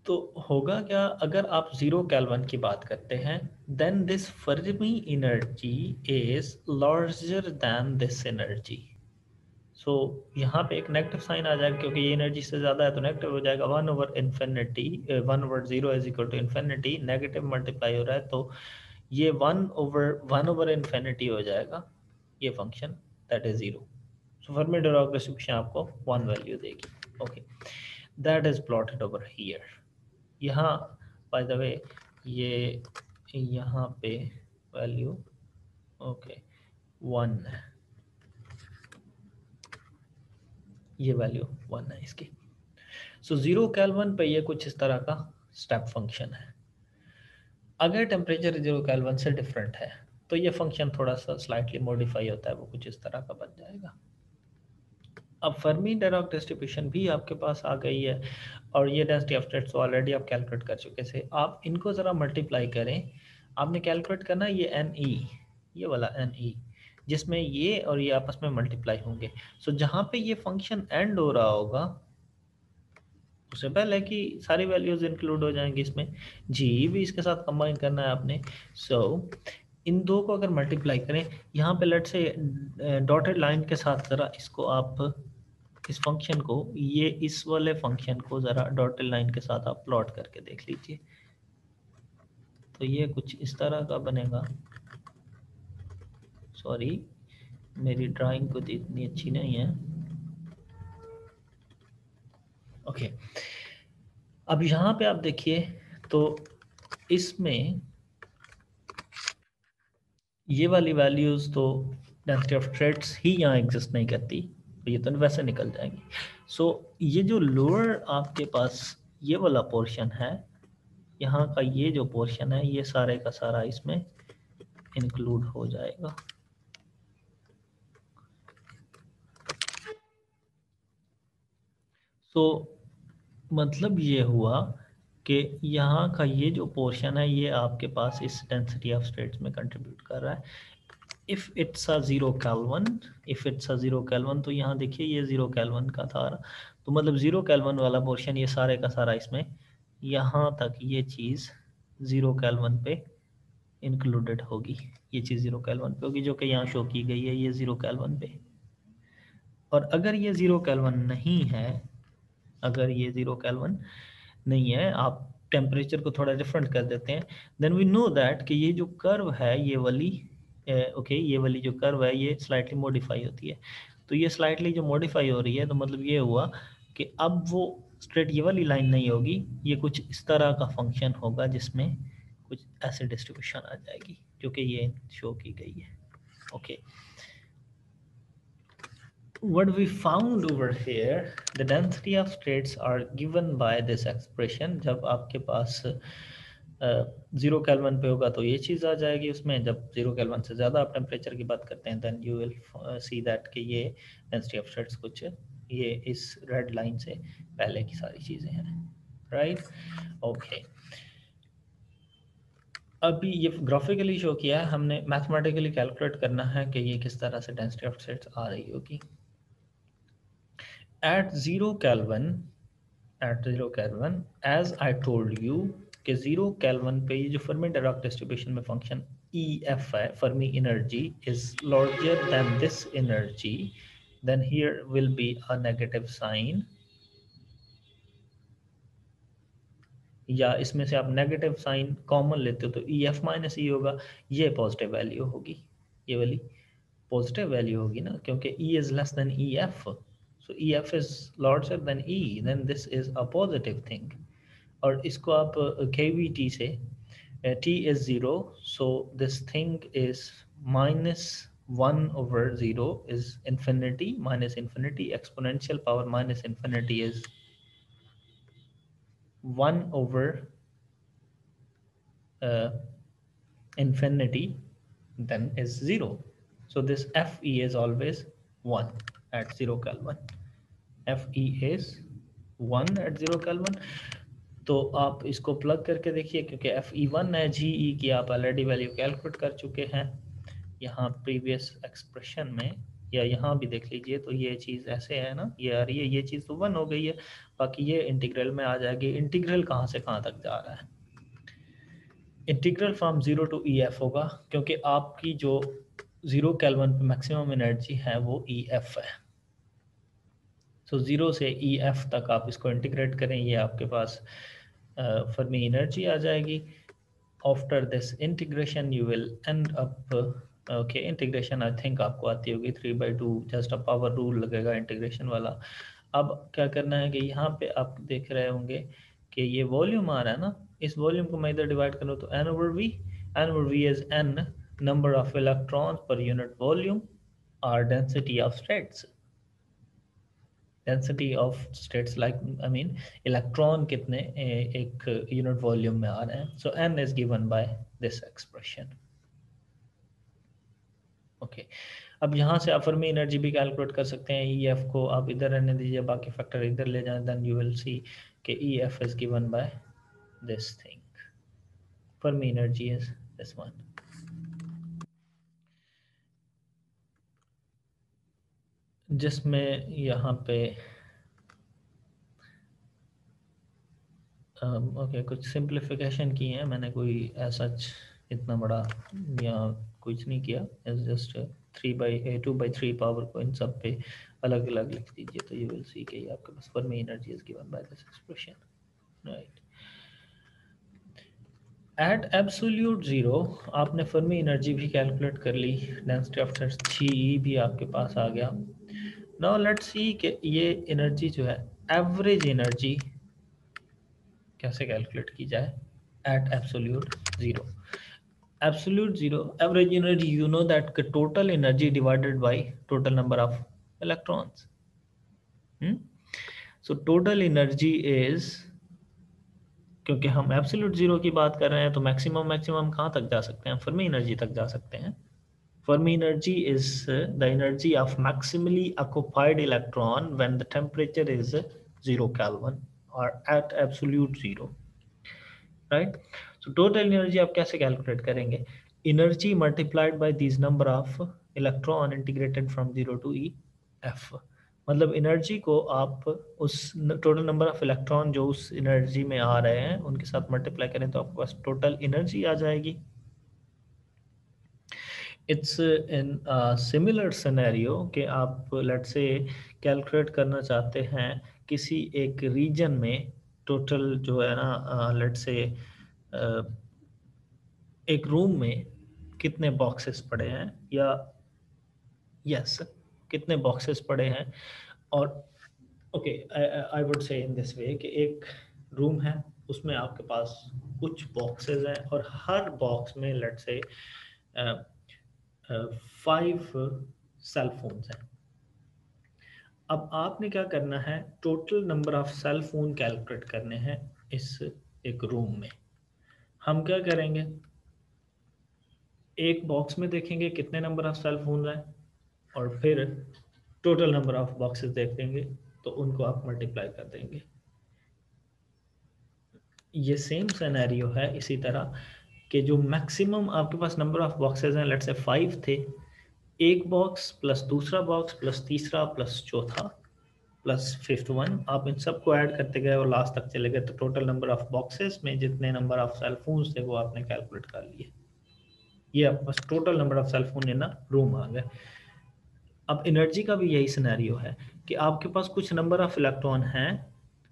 तो होगा क्या, अगर आप 0 केल्विन की बात करते हैं, then this Fermi energy is larger than this energy. So यहाँ पे एक नेगेटिव साइन आ जाएगा, क्योंकि ये एनर्जी से ज़्यादा है तो नेगेटिव हो जाएगा। 1/इन्फिनिटी, 1/0 is equal to infinity, negative multiply हो रहा है तो ये 1/इन्फिनिटी हो जाएगा ये function, that is 0। So Fermi Dirac distribution आपको 1 वैल्यू देगी। Okay, that is plotted over here. यहाँ बाय द वे ये यहाँ पे वैल्यू ओके 1 है, ये वैल्यू 1 है इसकी। सो 0 केल्विन पे ये कुछ इस तरह का स्टेप फंक्शन है। अगर टेम्परेचर 0 केल्विन से डिफरेंट है तो ये फंक्शन थोड़ा सा स्लाइटली मॉडिफाई होता है, वो कुछ इस तरह का बन जाएगा। अब फर्मी डिराक डिस्ट्रीब्यूशन भी आपके पास आ गई है, और ये डेंसिटी ऑफ स्टेट्स ऑलरेडी आप कैलकुलेट कर चुके थे। आप इनको ज़रा मल्टीप्लाई करें, आपने कैलकुलेट करना ये एन ई, ये वाला एन ई, जिसमें ये और ये आपस में मल्टीप्लाई होंगे। सो जहाँ पे ये फंक्शन एंड हो रहा होगा उससे पहले कि सारी वैल्यूज इंक्लूड हो जाएंगी इसमें, जी भी इसके साथ कंबाइन करना है आपने। सो इन दो को अगर मल्टीप्लाई करें, यहाँ पे लेट से डॉटेड लाइन के साथ ज़रा इसको आप इस फंक्शन को, ये इस वाले फंक्शन को ज़रा डॉटेड लाइन के साथ आप प्लॉट करके देख लीजिए, तो ये कुछ इस तरह का बनेगा। सॉरी, मेरी ड्राइंग कुछ इतनी अच्छी नहीं है। ओके, अब यहाँ पे आप देखिए तो इसमें ये वाली वैल्यूज़ तो डेंसिटी ऑफ थ्रेड्स ही यहाँ एग्जिस्ट नहीं करती, तो ये तो वैसे निकल जाएंगी। सो ये जो लोअर आपके पास ये वाला पोर्शन है, यहाँ का ये जो पोर्शन है, ये सारे का सारा इसमें इंक्लूड हो जाएगा। तो मतलब ये हुआ कि यहाँ का ये जो पोर्शन है ये आपके पास इस डेंसिटी ऑफ स्टेट्स में कंट्रीब्यूट कर रहा है। If it's a 0 kelvin, if it's a 0 kelvin, तो यहाँ देखिए ये 0 केल्विन का था, तो मतलब 0 केल्विन वाला पोर्शन ये सारे का सारा इसमें, यहाँ तक ये चीज़ 0 केल्विन पे इंक्लूडेड होगी। ये चीज़ 0 केल्विन पे होगी, जो कि यहाँ शो की गई है ये 0 केल्विन पे। और अगर ये 0 केल्विन नहीं है, अगर ये 0 केल्विन नहीं है, आप टेम्परेचर को थोड़ा डिफरेंट कर देते हैं, देन वी नो दैट कि ये जो कर्व है ये वाली ओके ये वाली जो कर्व है ये स्लाइटली मॉडिफाई होती है। तो ये स्लाइटली जो मॉडिफाई हो रही है, तो मतलब ये हुआ कि अब वो स्ट्रेट ये वाली लाइन नहीं होगी, ये कुछ इस तरह का फंक्शन होगा जिसमें कुछ ऐसे डिस्ट्रीब्यूशन आ जाएगी जो कि ये शो की गई है। Okay, what we found over here, the density of states are given by this expression। जब आपके पास 0 केल्विन पे होगा तो ये चीज़ आ जाएगी उसमें, जब 0 केल्विन से ज़्यादा आप टेम्परेचर की बात करते हैं then you will see that कि ये डेंसिटी ऑफ स्टेट्स कुछ ये इस रेड लाइन से पहले की सारी चीज़ें हैं, राइट। ओके, अभी ये ग्राफिकली शो किया है हमने, मैथमेटिकली कैलकुलेट करना है कि ये किस तरह से डेंसिटी ऑफ स्टेट्स आ रही होगी। At 0 Kelvin, as I told you कि 0 केल्विन पे ये जो फर्मी डिराक डिस्ट्रीब्यूशन में फंक्शन EF है, Fermi energy is larger than this energy, then here will be a negative sign, या इसमें से आप नेगेटिव साइन कॉमन लेते हो तो EF माइनस ई होगा, ये पॉजिटिव वैल्यू होगी, ये वाली पॉजिटिव वैल्यू होगी ना, क्योंकि E is less than EF। So EF is larger than E, then this is a positive thing। और इसको आप KVT से T is 0, so this thing is -1/0 is infinity, minus infinity, exponential power minus infinity is 1/infinity, then is 0। So this FE is always 1 at 0 Kelvin। FE is 1 at 0 Kelvin। तो आप इसको plug करके देखिए, क्योंकि FE1 है, GE की आप already value calculate कर चुके हैं यहाँ प्रीवियस एक्सप्रेशन में। या यहाँ भी देख लीजिए, तो ये चीज़ ऐसे है ना, ये आ रही है, ये चीज़ तो 1 हो गई है, बाकी ये इंटीग्रल में आ जाएगी। इंटीग्रल कहाँ से कहाँ तक जा रहा है? Integral from 0 to E F होगा, क्योंकि आपकी जो 0 केल्विन पे मैक्सिमम एनर्जी है वो ई एफ है। सो 0 से ई एफ तक आप इसको इंटीग्रेट करें, ये आपके पास फर्मी एनर्जी आ जाएगी। After this integration you will and up, okay, integration I think आपको आती होगी 3/2, जस्ट अ पावर रूल लगेगा इंटीग्रेशन वाला। अब क्या करना है कि यहाँ पे आप देख रहे होंगे कि ये वॉल्यूम आ रहा है ना, इस वॉल्यूम को मैं इधर डिवाइड करूँ तो N over V is N number of electrons per unit volume और density of states, density of states like I mean electron कितने एक यूनिट वॉल्यूम में आ रहे हैं। So N is given by this expression. Okay, अब यहाँ से आप फर्मी एनर्जी भी कैलकुलेट कर सकते हैं। ई एफ को आप इधर रहने दीजिए, बाकी फैक्टर इधर ले जाएं, देन यू विल सी कि E F is given by this thing, Fermi energy is this one. जिसमें यहाँ पे ओके कुछ सिंप्लीफिकेशन की है मैंने, कोई ऐसा इतना बड़ा या कुछ नहीं किया, इट्स जस्ट 2/3 पावर को इन सब पे अलग अलग लिख दीजिए, तो यू विल सी कि आपके पास Fermi energy is given by this expression, right. At absolute zero आपने फर्मी एनर्जी भी कैलकुलेट कर ली, डेंसिटी ऑफ जी भी आपके पास आ गया। नाउ लेट्स सी कि ये एनर्जी जो है, एवरेज एनर्जी कैसे कैलकुलेट की जाए at absolute zero. Absolute zero, average energy, you know that total energy divided by total number of electrons. So total energy is, क्योंकि हम एब्सोल्यूट जीरो की बात कर रहे हैं तो मैक्सिमम मैक्सिमम कहाँ तक जा सकते हैं, फर्मी एनर्जी तक जा सकते हैं। Fermi energy is the energy of maximally occupied electron when the temperature is 0 kelvin और at absolute zero, right. So total energy आप कैसे कैलकुलेट करेंगे? Energy multiplied by this number of electron integrated from 0 to E F, मतलब energy को आप उस total number of electron जो उस एनर्जी में आ रहे हैं उनके साथ मल्टीप्लाई करें तो आपके पास टोटल एनर्जी आ जाएगी। इट्स इन सिमिलर सिनेरियो कि आप लेट्स से कैलकुलेट करना चाहते हैं किसी एक रीजन में टोटल जो है ना, लेट्स से एक रूम में कितने बॉक्सेस पड़े हैं, या यस कितने बॉक्सेस पड़े हैं, और okay I would say in this way कि एक रूम है उसमें आपके पास कुछ बॉक्सेस हैं और हर बॉक्स में लेट्स से 5 सेल फोन्स हैं। अब आपने क्या करना है, total number of cell phone calculate करने हैं इस एक रूम में। हम क्या करेंगे, एक बॉक्स में देखेंगे कितने नंबर ऑफ सेल फोन हैं और फिर टोटल नंबर ऑफ बॉक्सेस देख देंगे तो उनको आप मल्टीप्लाई कर देंगे। ये सेम सिनेरियो है इसी तरह कि जो मैक्सिमम आपके पास नंबर ऑफ बॉक्सेस हैं, लेट्स से 5 थे, एक बॉक्स प्लस दूसरा बॉक्स प्लस तीसरा प्लस चौथा प्लस फिफ्थ वन, आप इन सबको ऐड करते गए और लास्ट तक चले गए तो टोटल नंबर ऑफ बॉक्सेस में जितने नंबर ऑफ सेल फोन्स थे वो आपने कैलकुलेट कर लिए। ये आपके पास total number of cell phone in room आ गए। अब एनर्जी का भी यही सिनेरियो है कि आपके पास कुछ नंबर ऑफ इलेक्ट्रॉन हैं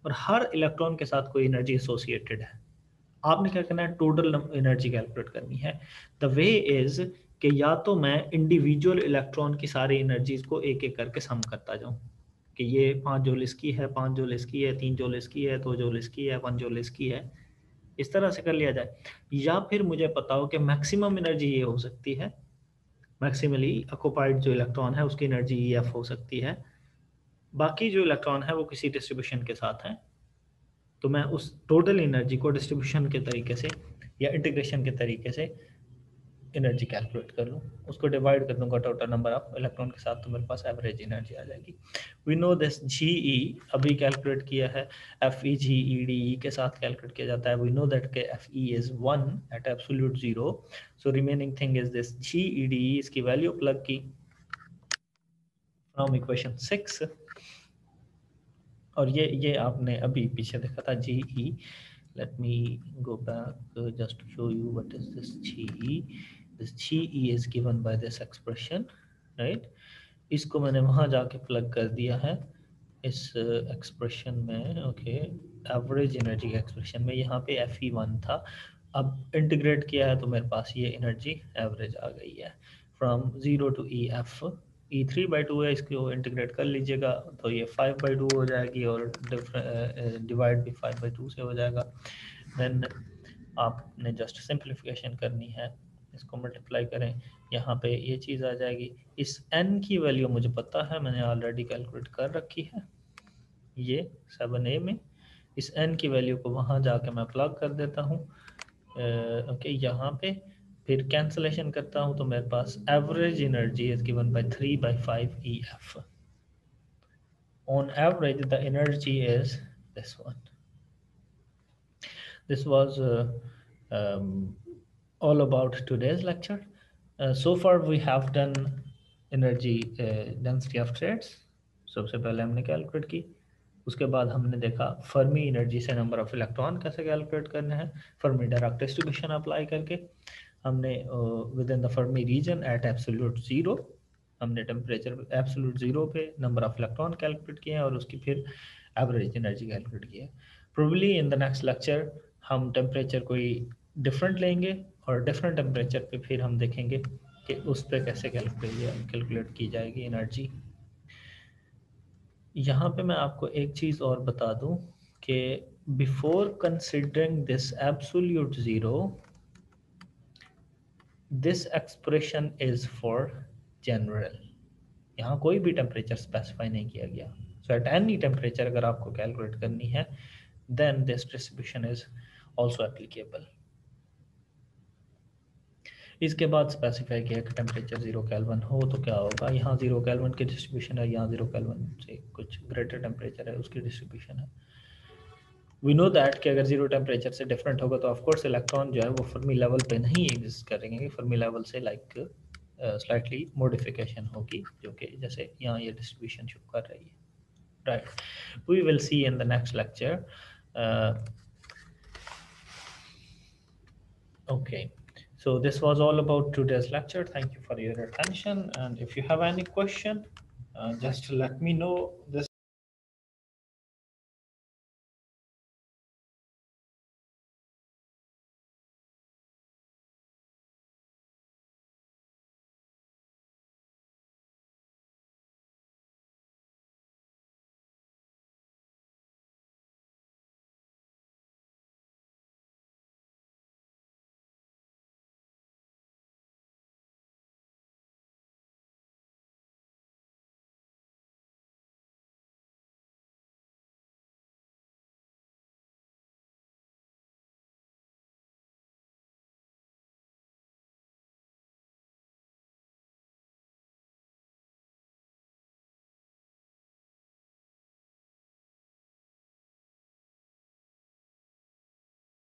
और हर इलेक्ट्रॉन के साथ कोई एनर्जी एसोसिएटेड है। आपने क्या करना है, टोटल एनर्जी कैलकुलेट करनी है। द वे इज कि या तो मैं इंडिविजुअल इलेक्ट्रॉन की सारी एनर्जीज को एक एक करके सम करता जाऊं कि ये 5 जूल इसकी है, 5 जूल इसकी है, 3 जूल इसकी है, 2 जूल इसकी है, 1 जूल इसकी है, इस तरह से कर लिया जाए। या फिर मुझे पता हो कि मैक्सिमम एनर्जी ये हो सकती है, मैक्सिमली ऑक्युपाइड जो इलेक्ट्रॉन है उसकी एनर्जी ई एफ हो सकती है, बाकी जो इलेक्ट्रॉन है वो किसी डिस्ट्रीब्यूशन के साथ हैं, तो मैं उस टोटल एनर्जी को डिस्ट्रीब्यूशन के तरीके से या इंटीग्रेशन के तरीके से एनर्जी कैलकुलेट कर लूँ, उसको डिवाइड कर दूंगा टोटल नंबर ऑफ इलेक्ट्रॉन के साथ, तो मेरे पास एवरेज एनर्जी आ जाएगी। वी नो दिस जी ई अभी कैलकुलेट किया है, एफ ई जी ई डी ई के साथ कैलकुलेट किया जाता है। We know that K F E is 1 at absolute zero, so remaining thing is this G E D E, इसकी वैल्यू प्लग की फ्रॉम इक्वेशन 6, और ये आपने अभी पीछे देखा था GE. Let me go back just to show you what is this GE. This GE is given by this expression, right? इसको मैंने वहाँ जाके प्लग कर दिया है इस एक्सप्रेशन में. ओके, एवरेज एनर्जी एक्सप्रेशन में यहाँ पे FE1 था, अब इंटीग्रेट किया है तो मेरे पास ये एनर्जी एवरेज आ गई है. फ्रॉम 0 टू EF, E3/2 है, इसको इंटीग्रेट कर लीजिएगा तो ये 5/2 हो जाएगी, और डिवाइड भी 5/2 से हो जाएगा. देन आपने जस्ट सिंप्लीफिकेशन करनी है, इसको मल्टीप्लाई करें, यहाँ पे ये चीज़ आ जाएगी. इस n की वैल्यू मुझे पता है, मैंने ऑलरेडी कैलकुलेट कर रखी है ये 7a में. इस n की वैल्यू को वहाँ जाके मैं प्लग कर देता हूँ. ओके, यहाँ पे फिर कैंसलेशन करता हूँ तो मेरे पास average energy is given by 3/5 EF. On average the energy is this one. This was all about today's lecture. So far we have done energy density of states. सबसे पहले हमने कैलकुलेट की, उसके बाद हमने देखा फर्मी एनर्जी से number of electron कैसे कैलकुलेट करना है. फर्मी डायरेक्ट डिस्ट्रीब्यूशन अप्लाई करके हमने within the Fermi region at absolute zero, हमने टेम्परेचर एब्सोल्यूट जीरो पे नंबर ऑफ इलेक्ट्रॉन कैलकुलेट किए हैं और उसकी फिर एवरेज एनर्जी कैलकुलेट की है. Probably in the next lecture हम टेम्परेचर कोई डिफरेंट लेंगे और डिफरेंट टेम्परेचर पे फिर हम देखेंगे कि उस पर कैसे कैलकुलेट की जाएगी एनर्जी. यहाँ पे मैं आपको एक चीज़ और बता दूँ कि before considering this absolute zero, this expression is for general. यहाँ कोई भी टेम्परेचर स्पेसिफाई नहीं किया गया. सो एट एनी टेम्परेचर अगर आपको कैलकुलेट करनी है then this distribution is also applicable. इसके बाद स्पेसिफाई किया कि टेम्परेचर 0 केल्विन हो तो क्या होगा. यहाँ 0 केल्विन की डिस्ट्रीब्यूशन है, यहाँ 0 केल्विन से कुछ ग्रेटर टेम्परेचर है उसकी डिस्ट्रीब्यूशन है. वी नो दैट कि अगर 0 टेम्परेचर से डिफरेंट होगा तो ऑफकोर्स इलेक्ट्रॉन जो है वो फर्मी लेवल पे नहीं एग्जिस्ट करेंगे, फर्मी लेवल से लाइक स्लाइटली मॉडिफिकेशन होगी, जो कि जैसे यहाँ ये डिस्ट्रीब्यूशन शो कर रही है. Right, we will see in the next lecture. Okay, so this was all about today's lecture. Thank you for your attention, and if you have any question just let me know. This